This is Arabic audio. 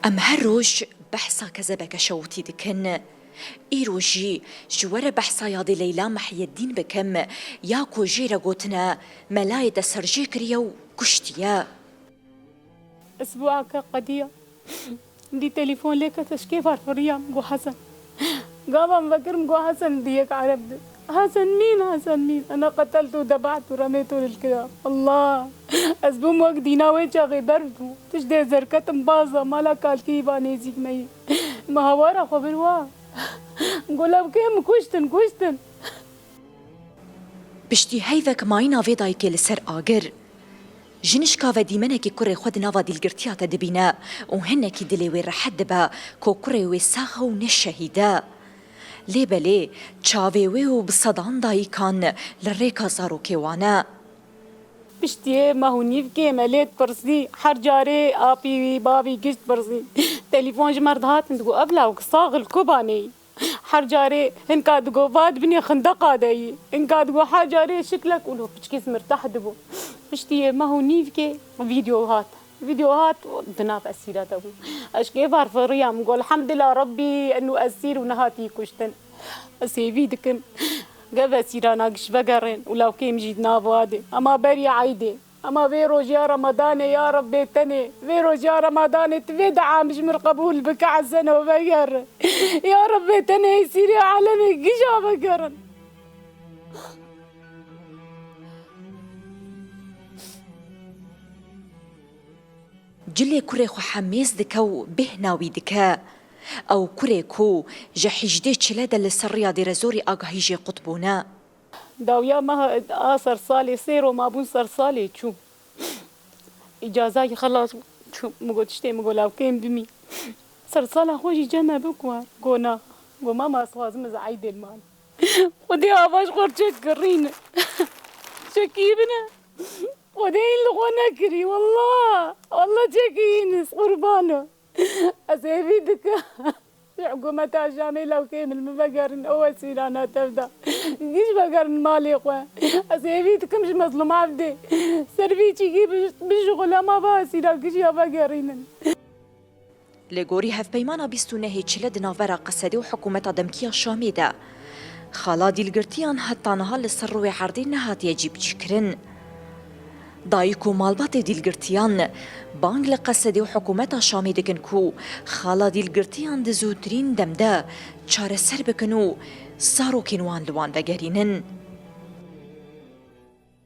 ام هر روج بحثا كذبك شوتي دكن ایروژی جوار بحثا یاد لیلا محی الدین بکم یا کو جیره گوتنا ملای دا سرجی کریو کشتیا أسبوعك قضية دي تليفون لك تشكي فرفرية مقو حسن قام بكر مقو حسن ديك عرب حسن مين أنا قتلته ودبعته ورميته للكلاب الله أسبوع وقت ديناوي شاغي برده تشدي زركت مبازة مالا قال كيبا نيزيك مي ما هوارا خبروا نقول لها بكيم كوشتن بشتی هیوک ماینا ویدای که لسر آگر جنشکا و دیمنه که کره خود نوا دیلگرتیاتا دبینا و هنه که دلیوی رحد دبا که کره وی ساخه و نشهیده لیبلی چاویوی و بصدان دایی کان لریکا زارو کیوانا بشتي ما هو نيف كي مليت برسي حرجاري ابي بابي قشت برسي تليفون جمرد هات ندقو قبله وصاغ الكوباني حرجاري ان كادقو فاد بني خندقه داي ان كادقو حرجاري شكلك ولو بشكيس مرتاح دبو بشتي ما هو نيف كي فيديوهات دناف اسيرات ابو اشكي فارفريا نقول الحمد لله ربي انه اسير ونهاتي كشتن اسيفي دكن قبل سيرانا قش بقرن ولو كيم جيد نافادي اما بري عيدي اما بيروج يا رمضان يا رب بيتني بيروج يا رمضان تفيدع مش من قبول بك عالسنة وبقر يا رب بيتني يصير يا عالمي قشا بقرن جلی کره خو حمیز دکو به ناوی دکا او کره کو جحجده چله دل سریا دی رزوری آگاهی جی قطبونا داويا ما آثر صالي سيرو ما بون صار صالي شو إجازة خلاص شو مقول تشتي مقول لو كيم بمي صار صالة خوشي جمع بكوا قونا وماما صواز مزعيد المال ودي أباش خور تشكرين شكيبنا ودي اللي كري والله تشكينس قربانه أسيبي دكا حكومة عشامي لو كامل المبقرن أول سيرانا تبدا جيش بقرن مالي قوة أسيبيتك مش مظلوم عبدي سربيتي جيب بشغل ما باسيرا كشي بقرينن لگوری هف پیمانا بیستونه هیچله دناورا قصدی و حکومت دمکیا شامی ده خالا دیلگرتیان حتی نها لسر روی عردی نهات یجیب چکرن دایکو مالبات دیلگرتیان بانگ لقصدی و حکومت شامی دکن کو خالا دیلگرتیان دزودرین دمده چاره سر بکنو سارو کنوان لوان بگرینن